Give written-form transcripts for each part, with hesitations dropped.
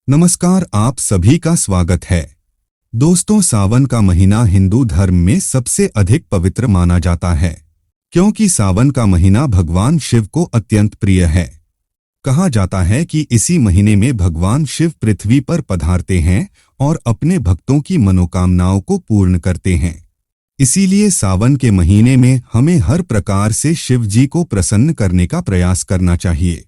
नमस्कार, आप सभी का स्वागत है। दोस्तों, सावन का महीना हिंदू धर्म में सबसे अधिक पवित्र माना जाता है, क्योंकि सावन का महीना भगवान शिव को अत्यंत प्रिय है। कहा जाता है कि इसी महीने में भगवान शिव पृथ्वी पर पधारते हैं और अपने भक्तों की मनोकामनाओं को पूर्ण करते हैं। इसीलिए सावन के महीने में हमें हर प्रकार से शिव जी को प्रसन्न करने का प्रयास करना चाहिए।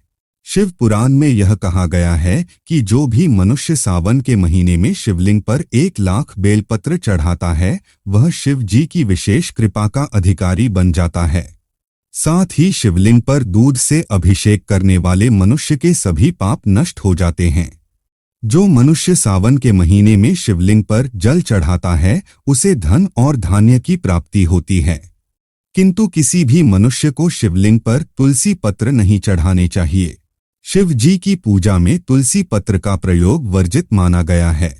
शिव पुराण में यह कहा गया है कि जो भी मनुष्य सावन के महीने में शिवलिंग पर 1,00,000 बेलपत्र चढ़ाता है, वह शिव जी की विशेष कृपा का अधिकारी बन जाता है। साथ ही शिवलिंग पर दूध से अभिषेक करने वाले मनुष्य के सभी पाप नष्ट हो जाते हैं। जो मनुष्य सावन के महीने में शिवलिंग पर जल चढ़ाता है, उसे धन और धान्य की प्राप्ति होती है। किंतु किसी भी मनुष्य को शिवलिंग पर तुलसी पत्र नहीं चढ़ाने चाहिए। शिव जी की पूजा में तुलसी पत्र का प्रयोग वर्जित माना गया है।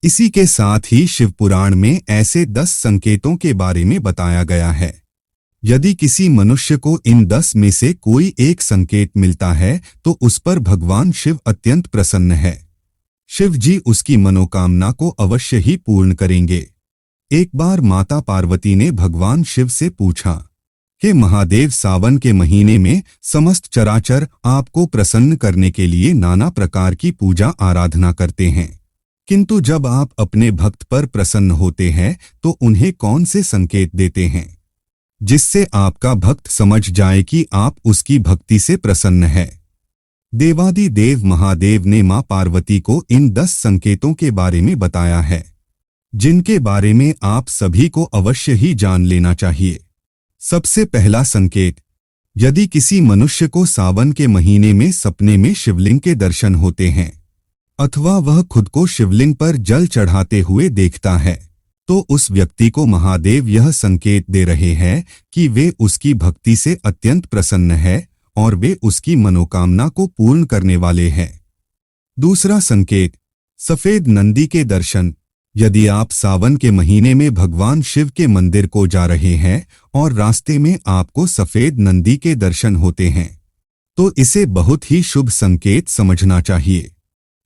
इसी के साथ ही शिव पुराण में ऐसे 10 संकेतों के बारे में बताया गया है। यदि किसी मनुष्य को इन 10 में से कोई एक संकेत मिलता है तो उस पर भगवान शिव अत्यंत प्रसन्न है। शिव जी उसकी मनोकामना को अवश्य ही पूर्ण करेंगे। एक बार माता पार्वती ने भगवान शिव से पूछा कि महादेव, सावन के महीने में समस्त चराचर आपको प्रसन्न करने के लिए नाना प्रकार की पूजा आराधना करते हैं, किंतु जब आप अपने भक्त पर प्रसन्न होते हैं तो उन्हें कौन से संकेत देते हैं जिससे आपका भक्त समझ जाए कि आप उसकी भक्ति से प्रसन्न है। देवादि देव महादेव ने मां पार्वती को इन 10 संकेतों के बारे में बताया है, जिनके बारे में आप सभी को अवश्य ही जान लेना चाहिए। सबसे पहला संकेत, यदि किसी मनुष्य को सावन के महीने में सपने में शिवलिंग के दर्शन होते हैं अथवा वह खुद को शिवलिंग पर जल चढ़ाते हुए देखता है, तो उस व्यक्ति को महादेव यह संकेत दे रहे हैं कि वे उसकी भक्ति से अत्यंत प्रसन्न है और वे उसकी मनोकामना को पूर्ण करने वाले हैं। दूसरा संकेत, सफेद नंदी के दर्शन। यदि आप सावन के महीने में भगवान शिव के मंदिर को जा रहे हैं और रास्ते में आपको सफेद नंदी के दर्शन होते हैं, तो इसे बहुत ही शुभ संकेत समझना चाहिए।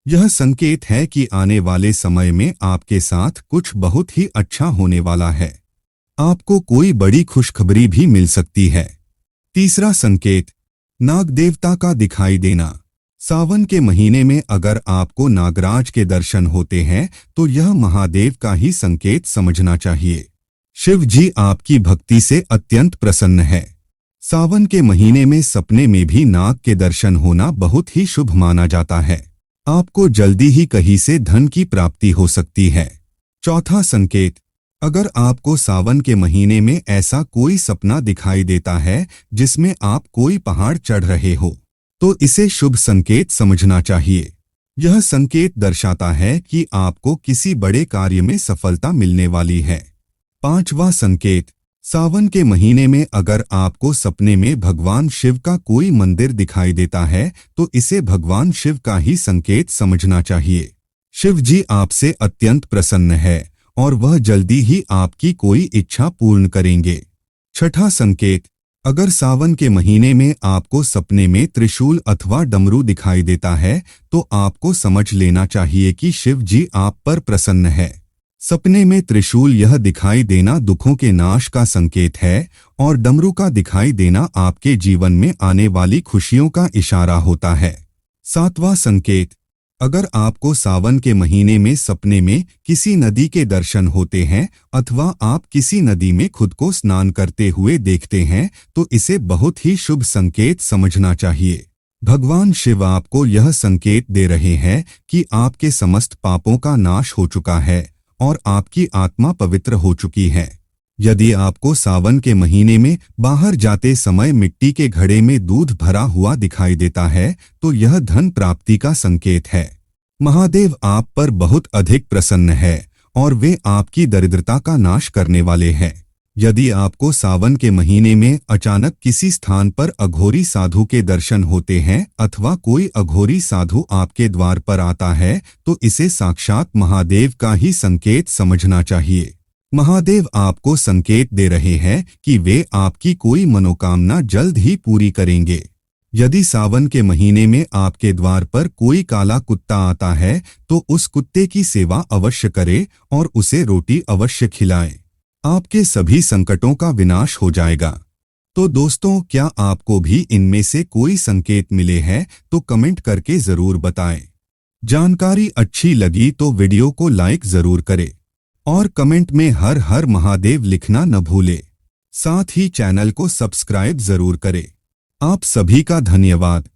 यह संकेत है कि आने वाले समय में आपके साथ कुछ बहुत ही अच्छा होने वाला है। आपको कोई बड़ी खुशखबरी भी मिल सकती है। तीसरा संकेत, नाग देवता का दिखाई देना। सावन के महीने में अगर आपको नागराज के दर्शन होते हैं तो यह महादेव का ही संकेत समझना चाहिए। शिव जी आपकी भक्ति से अत्यंत प्रसन्न है। सावन के महीने में सपने में भी नाग के दर्शन होना बहुत ही शुभ माना जाता है। आपको जल्दी ही कहीं से धन की प्राप्ति हो सकती है। चौथा संकेत, अगर आपको सावन के महीने में ऐसा कोई सपना दिखाई देता है जिसमें आप कोई पहाड़ चढ़ रहे हो, तो इसे शुभ संकेत समझना चाहिए। यह संकेत दर्शाता है कि आपको किसी बड़े कार्य में सफलता मिलने वाली है। पांचवा संकेत, सावन के महीने में अगर आपको सपने में भगवान शिव का कोई मंदिर दिखाई देता है तो इसे भगवान शिव का ही संकेत समझना चाहिए। शिव जी आपसे अत्यंत प्रसन्न है और वह जल्दी ही आपकी कोई इच्छा पूर्ण करेंगे। छठा संकेत, अगर सावन के महीने में आपको सपने में त्रिशूल अथवा डमरू दिखाई देता है तो आपको समझ लेना चाहिए कि शिव जी आप पर प्रसन्न है। सपने में त्रिशूल यह दिखाई देना दुखों के नाश का संकेत है और डमरू का दिखाई देना आपके जीवन में आने वाली खुशियों का इशारा होता है। सातवां संकेत, अगर आपको सावन के महीने में सपने में किसी नदी के दर्शन होते हैं अथवा आप किसी नदी में खुद को स्नान करते हुए देखते हैं तो इसे बहुत ही शुभ संकेत समझना चाहिए। भगवान शिव आपको यह संकेत दे रहे हैं कि आपके समस्त पापों का नाश हो चुका है और आपकी आत्मा पवित्र हो चुकी है। यदि आपको सावन के महीने में बाहर जाते समय मिट्टी के घड़े में दूध भरा हुआ दिखाई देता है तो यह धन प्राप्ति का संकेत है। महादेव आप पर बहुत अधिक प्रसन्न है और वे आपकी दरिद्रता का नाश करने वाले हैं। यदि आपको सावन के महीने में अचानक किसी स्थान पर अघोरी साधु के दर्शन होते हैं अथवा कोई अघोरी साधु आपके द्वार पर आता है तो इसे साक्षात महादेव का ही संकेत समझना चाहिए। महादेव आपको संकेत दे रहे हैं कि वे आपकी कोई मनोकामना जल्द ही पूरी करेंगे। यदि सावन के महीने में आपके द्वार पर कोई काला कुत्ता आता है तो उस कुत्ते की सेवा अवश्य करें और उसे रोटी अवश्य खिलाएं। आपके सभी संकटों का विनाश हो जाएगा। तो दोस्तों, क्या आपको भी इनमें से कोई संकेत मिले हैं तो कमेंट करके जरूर बताएं। जानकारी अच्छी लगी तो वीडियो को लाइक जरूर करें और कमेंट में हर हर महादेव लिखना न भूलें। साथ ही चैनल को सब्सक्राइब जरूर करें। आप सभी का धन्यवाद।